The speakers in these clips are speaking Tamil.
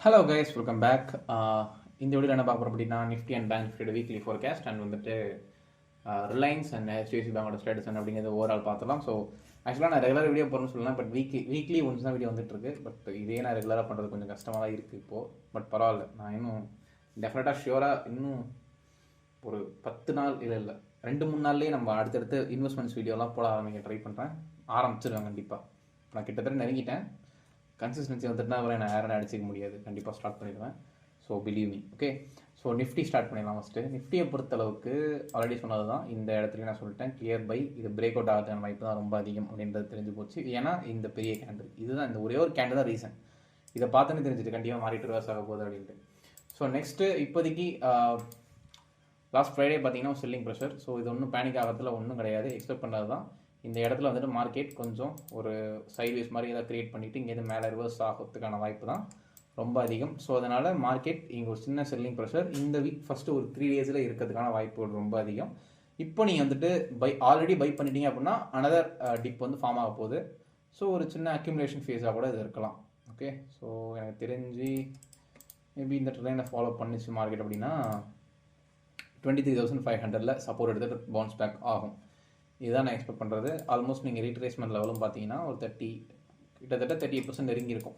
Hello guys, welcome back. இந்த வீடியோ என்ன பார்க்க போகிறோம் அப்படின்னா, நிஃப்டி அண்ட் பேங்க் நிஃப்டியோட வீக்லி ஃபோர்காஸ்ட் அண்ட் வந்துட்டு ரிலையன்ஸ் அண்ட் HDFC பேங்கோட ஸ்டேட்டஸ் என்ன அப்படிங்கிறது ஓவரால் பார்த்துலாம். ஸோ ஆக்சுவலாக நான் ரெகுலர் வீடியோ போகிறேன்னு சொல்லலாம், பட் வீக்லி ஒன்ஸ் தான் வீடியோ வந்துட்டு இருக்கு. பட் இதே நான் ரெகுலராக பண்ணுறது கொஞ்சம் கஷ்டமாக தான் இருக்குது இப்போது. பட் பரவாயில்ல, நான் இன்னும் டெஃபினட்டாக ஷியோராக இன்னும் ஒரு 10 நாள் இல்லை 2-3 நாள்லேயே நம்ம அடுத்தடுத்து இன்வெஸ்ட்மெண்ட்ஸ் வீடியோலாம் போட ட்ரை பண்ணுறேன். ஆரம்பிச்சிருவேன் கண்டிப்பாக. நான் கிட்டத்தட்ட நெருங்கிட்டேன். கன்சிஸ்டன்சி வந்துட்டுனா அவரை நான் யாரும் அடிச்சிக்க முடியாது, கண்டிப்பாக ஸ்டார்ட் பண்ணிடுவேன். So believe me. Okay, so Nifty start பண்ணிடலாம். ஃபஸ்ட்டு நிஃப்டியை பொறுத்தளவுக்கு ஆல்ரெடி சொன்னது தான், இந்த இடத்துல நான் சொல்லிட்டேன் கிளியர் பை. இது பிரேக் அவுட் ஆகிறதுக்கான வாய்ப்பு தான் ரொம்ப அதிகம் அப்படின்றது தெரிஞ்சு போச்சு. ஏன்னா இந்த பெரிய கேண்டில் இதுதான், இந்த ஒரே ஒரு கேண்டில் தான் ரீசன். இதை பார்த்துன்னு தெரிஞ்சுட்டு கண்டிப்பாக மாறிட்டு ரிவர்ஸ் ஆக போகுது அப்படின்ட்டு. ஸோ நெக்ஸ்ட்டு இப்போதைக்கு லாஸ்ட் ஃப்ரைடே பார்த்தீங்கன்னா செல்லிங் ப்ரெஷர். ஸோ இது ஒன்றும் பேனிக் ஆகிறதுல ஒன்றும் கிடையாது, எக்ஸ்பெக்ட் பண்ணது தான். இந்த இடத்துல வந்துட்டு மார்க்கெட் கொஞ்சம் ஒரு சைட்வேஸ் மாதிரி ஏதாவது க்ரியேட் பண்ணிவிட்டு இங்கேருந்து மேலே ரிவர்ஸ் ஆகிறதுக்கான வாய்ப்பு தான் ரொம்ப அதிகம். ஸோ அதனால் மார்க்கெட் இங்கே ஒரு சின்ன செல்லிங் ப்ரெஷர் இந்த வீக் ஃபஸ்ட்டு ஒரு 3 டேஸில் இருக்கிறதுக்கான வாய்ப்புகள் ரொம்ப அதிகம். இப்போ நீங்கள் வந்துட்டு ஆல்ரெடி பை பண்ணிட்டீங்க அப்படின்னா அனதர் டிப் வந்து ஃபார்ம் ஆக போகுது. ஸோ ஒரு சின்ன அக்யூமுலேஷன் ஃபேஸாக கூட இது இருக்கலாம். ஓகே, ஸோ எனக்கு தெரிஞ்சு மேபி இந்த ட்ரெயினை ஃபாலோ பண்ணிச்சு மார்க்கெட் அப்படின்னா 23,500 சப்போர்ட் எடுத்துகிட்டு பவுன்ஸ் பேக் ஆகும். இதுதான் நான் எக்ஸ்பெக்ட் பண்ணுறது. ஆல்மோஸ்ட் நீங்கள் ரீட்ரேஸ்மெண்ட் லெவலும் பார்த்தீங்கன்னா ஒரு கிட்டத்தட்ட 38% நெருங்கி இருக்கும்.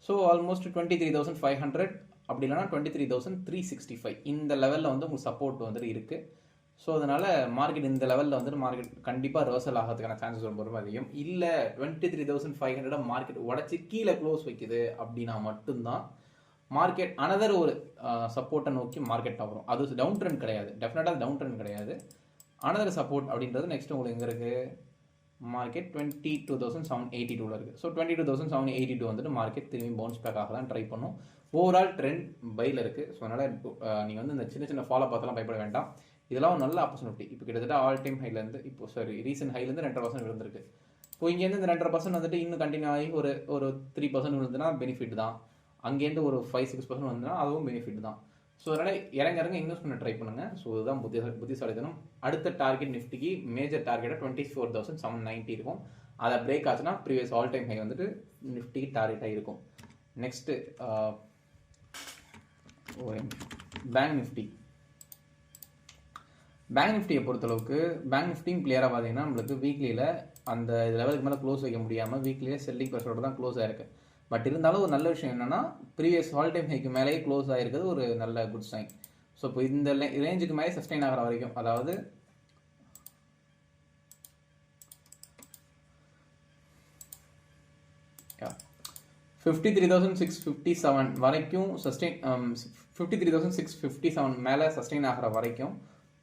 ஸோ ஆல்மோஸ்ட் 23,500 அப்படி இல்லைனா 23,365 இந்த லெவலில் வந்து உங்களுக்கு சப்போர்ட் வந்துட்டு இருக்குது. ஸோ அதனால் மார்க்கெட் இந்த லெவலில் வந்துட்டு மார்க்கெட் கண்டிப்பாக ரிவர்சல் ஆகிறதுக்கான சான்சஸ் ரொம்ப அதிகம். இல்லை 23,500 மார்க்கெட் உடச்சி கீழே க்ளோஸ் வைக்குது அப்படின்னா மட்டும்தான் மார்க்கெட் அனதர் ஒரு சப்போர்ட்டை நோக்கி மார்க்கெட் வரும். அது டவுன் ட்ரெண்ட் கிடையாது, டெஃபினட்டாக டவுன் ட்ரெண்ட் கிடையாது. அனதர் சப்போர்ட் அப்படின்றது நெக்ஸ்ட் உங்களுக்கு எங்கே இருக்குது, மார்க்கெட் 22,782 இருக்குது. ஸோ 22,782 வந்துட்டு மார்க்கெட் திரும்பி பவுன்ஸ் பேக் ஆக தான் ட்ரை பண்ணும். ஓவரால் ட்ரெண்ட் பையில் இருக்குது. ஸோ அதனால் நீங்கள் வந்து இந்த சின்ன சின்ன ஃபாலோ பார்த்தெல்லாம் பயப்பட வேண்டாம். இதெல்லாம் ஒரு நல்ல ஆப்பர்ச்சுனிட்டி. இப்போ கிட்டத்தட்ட ஆல் டைம் ஹைலேருந்து இப்போ ரீசெண்ட் ஹைலேருந்து 2.5% விழுந்திருக்கு. இப்போ இங்கேருந்து இந்த 2.5% வந்துட்டு இன்னும் கண்டினியூ ஆகி ஒரு 3% விழுந்துன்னா பெனிஃபிட் தான். அங்கேருந்து ஒரு 5-6% வந்துன்னா அதுவும் பெனிஃபிட் தான். ஸோ அதனால் இறங்க இன்வெஸ்ட் பண்ண ட்ரை பண்ணுங்கள். ஸோ இதுதான் புத்திசாலித்தனம். அடுத்த டார்கெட் நிஃப்டிக்கு மேஜர் டார்கெட்டாக 24,790 இருக்கும். அதை பிரேக் ஆச்சுன்னா ப்ரீவியஸ் ஆல் டைம் ஹை வந்துட்டு நிஃப்டிக்கு டார்கெட்டாக இருக்கும். நெக்ஸ்ட்டு பேங்க் நிஃப்டியை பொறுத்தளவுக்கு பேங்க் நிஃப்டியும் கிளியராக பார்த்தீங்கன்னா நம்மளுக்கு வீக்லியில் அந்த லெவலுக்கு மேலே க்ளோஸ் வைக்க முடியாமல் வீக்லியில் செல்லிங் ப்ரெஷரோட தான் க்ளோஸ் ஆயிருக்கு. பட் இருந்தாலும் ஒரு நல்ல விஷயம் என்னென்னா ப்ரீவியஸ் ஆல் டைம் ஹைக்கு மேலேயே க்ளோஸ் ஆகிருக்கிறது ஒரு நல்ல குட் சைன். ஸோ இப்போ இந்த ரேஞ்சுக்கு மேலே சஸ்டெயின் ஆகிற வரைக்கும், அதாவது 53,657 வரைக்கும் சஸ்டெயின் 53,657 மேலே சஸ்டெயின் ஆகிற வரைக்கும்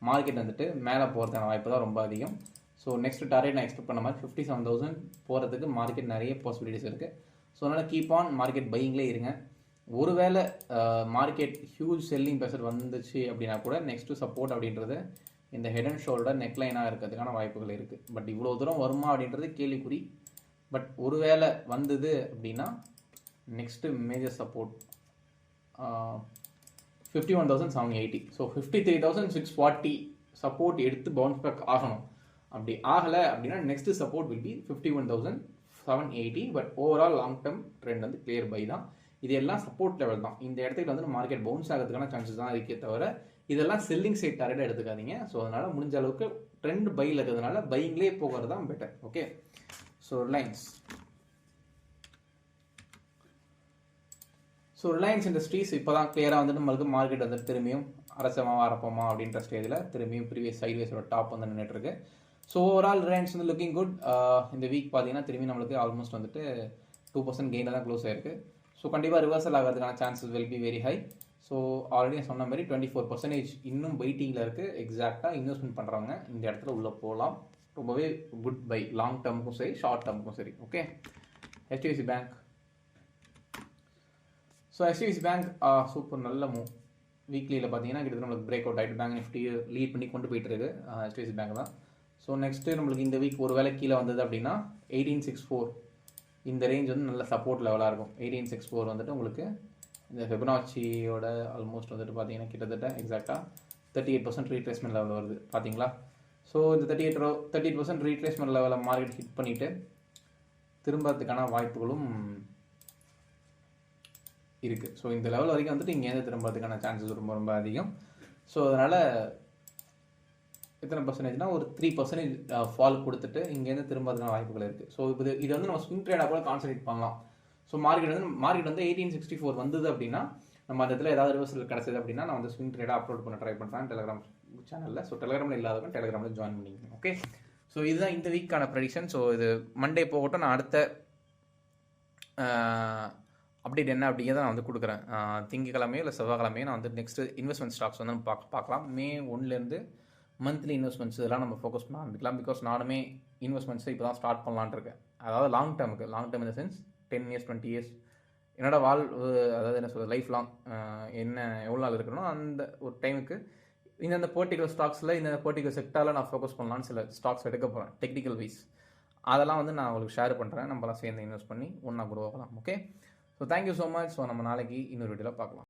மார்க்கெட் வந்துட்டு மேலே போகிறதுக்கான வாய்ப்பு தான் ரொம்ப அதிகம். ஸோ நெக்ஸ்ட் டார்கெட் நான் எக்ஸ்பெக்ட் பண்ண மாதிரி 57,000 போகிறதுக்கு மார்க்கெட் நிறைய பாசிபிலிட்டிஸ் இருக்குது. ஸோ அதனால் கீப் ஆன் மார்க்கெட் பையிங்லேயே இருங்க. ஒருவேளை மார்க்கெட் ஹியூஜ் செல்லிங் ப்ரெஷர் வந்துச்சு அப்படின்னா கூட நெக்ஸ்ட்டு சப்போர்ட் அப்படின்றது இந்த ஹெட் அண்ட் ஷோல்டர் நெக்லைனாக இருக்கிறதுக்கான வாய்ப்புகள் இருக்குது. பட் இவ்வளோ தூரம் வருமா அப்படின்றது கேள்விக்குறி. பட் ஒருவேளை வந்தது அப்படின்னா next major support 51,780. So 53,640 support எடுத்து பவுன்ஸ் பேக் ஆகணும். அப்படி ஆகலை அப்படின்னா next support will be 51,780. But overall long term trend வந்து கிளியர் பை தான். இது எல்லாம் சப்போர்ட் லெவல் தான். இந்த இடத்துக்கு வந்து மார்க்கெட் பவுன்ஸ் ஆகிறதுக்கான சான்சஸ் தான் இருக்கே தவிர இதெல்லாம் செல்லிங் சைட் டார்கெட் எடுத்துக்காதீங்க. ஸோ அதனால் முடிஞ்ச அளவுக்கு ட்ரெண்ட் பையில் இருக்கிறதுனால பையிங்லேயே போகிறது தான் better. Okay, so Reliance industries இப்போ தான் கிளியராக வந்துட்டு நம்மளுக்கு மார்க்கெட் வந்துட்டு திரும்பியும் அரசமாக வரப்போமா அப்படின்ற ஸ்டேஜில் திரும்பியும் ப்ரீவியஸ் சைட்வேஸோட டாப் வந்து நின்றுட்டுருக்கு. ஸோ ஓவரால் ரிலையன்ஸ் வந்து லுக்கிங் குட். இந்த வீக் பார்த்தீங்கன்னா திரும்பி நம்மளுக்கு ஆல்மோஸ்ட் வந்துட்டு 2% கெயினில் தான் க்ளோஸ் ஆயிருக்கு. ஸோ கண்டிப்பாக ரிவர்சல் ஆகிறதுக்கான chances will be very high. So already சொன்ன மாதிரி 24% இன்னும் வெயிட்டிங்கில் இருக்குது. எக்ஸாக்டாக இன்வெஸ்ட்மெண்ட் பண்ணுறவங்க இந்த இடத்துல உள்ளே போகலாம். ரொம்பவே குட் பை, லாங் டேர்முக்கும் சரி ஷார்ட் டேர்முக்கும் சரி. Okay, HDFC bank. So HDFC bank super நல்ல மூவ். வீக்லியில் பார்த்தீங்கன்னா கிட்டத்தட்ட நம்மளுக்கு பிரேக் அவுட் ஆகிட்டு பேங்க் நிஃப்டி லீட் பண்ணி கொண்டு போயிட்டு இருக்கு HDFC பேங்க் தான். ஸோ நெக்ஸ்ட்டு நம்மளுக்கு இந்த வீக் ஒரு வேளை கீழே வந்தது அப்படின்னா 1864 இந்த ரேஞ்ச் வந்து நல்ல சப்போர்ட் லெவலாக இருக்கும். 1864 வந்துட்டு உங்களுக்கு இந்த ஃபெபனாச்சியோட ஆல்மோஸ்ட் வந்துட்டு பார்த்தீங்கன்னா கிட்டத்தட்ட எக்ஸாக்டாக 38% ரீட்ரேஸ்மெண்ட் லெவல் வருது பார்த்தீங்களா. ஸோ இந்த 38% ரீட்ரேஸ்மெண்ட் லெவலில் மார்க்கெட் ஹிட் பண்ணிவிட்டு திரும்பறதுக்கான வாய்ப்புகளும் இருக்குது. ஸோ இந்த லெவல் வரைக்கும் வந்துட்டு இங்கேருந்து திரும்புறதுக்கான சான்சஸ் ரொம்ப ரொம்ப அதிகம். ஸோ அதனால் எத்தனை பர்சன்டேஜ்னா ஒரு 3% ஃபால் கொடுத்துட்டு இங்கேருந்து திரும்புறதுக்கான வாய்ப்புகள் இருக்குது. ஸோ இது வந்து நம்ம ஸ்விங் ட்ரேடாக கூட கான்சன்ட்ரேட் பண்ணலாம். ஸோ மார்க்கெட் வந்து 1864 வந்தது அப்படின்னா நம்ம அந்த இடத்துல ஏதாவது ரிவர்சல் கிடச்சது அப்படின்னா நான் வந்து ஸ்விங் ட்ரேடாக அப்லோட் பண்ண ட்ரை பண்ணுறேன் டெலிகிராம் சேனலில். ஸோ டெலிகிராமில் இல்லாதவங்க டெலிகிராமில் ஜாயின் பண்ணிக்கணும். ஓகே, ஸோ இதுதான் இந்த வீக்கான ப்ரெடிக்ஷன். ஸோ இது மண்டே போகட்டும், நான் அடுத்த அப்டேட் என்ன அப்படிங்கிறத நான் வந்து கொடுக்குறேன். திங்கக்கிழமையோ இல்லை செவ்வாய்க்கிழமையோ நான் வந்து நெக்ஸ்ட் இன்வெஸ்ட்மெண்ட் ஸ்டாக்ஸ் வந்து நம்ம பார்க்கலாம். May 1 மந்த்லி இன்வெஸ்ட்மெண்ட்ஸ் இதெல்லாம் நம்ம ஃபோக்கஸ் பண்ண ஆரம்பிக்கலாம். பிகாஸ் நானுமே இன்வெஸ்ட்மெண்ட்ஸை இப்போ தான் ஸ்டார்ட் பண்ணலான்னு இருக்கேன். அதாவது லாங் டேர்ம் இந்த சென்ஸ் 10 years 20 years என்னோட அதாவது என்ன சொல்கிறது, லைஃப் லாங் என்ன எவ்வளோ நாள் இருக்கணும் அந்த ஒரு டைமுக்கு இந்தந்த பர்டிகுலர் ஸ்டாக்ஸில் இந்த பர்டிகுலர் செக்டாரில் நான் ஃபோக்கஸ் பண்ணலான்னு சில ஸ்டாக்ஸ் எடுக்க போகிறேன் டெக்னிக்கல் வைஸ். அதெல்லாம் வந்து நான் உங்களுக்கு ஷேர் பண்ணுறேன். நம்மளாம் சேர்ந்து இன்வெஸ்ட் பண்ணி ஒன்றா குரோ ஆகலாம். Okay, so thank you so much. So நம்ம நாளைக்கு இன்னொரு வீடியோவில் பார்க்கலாம்.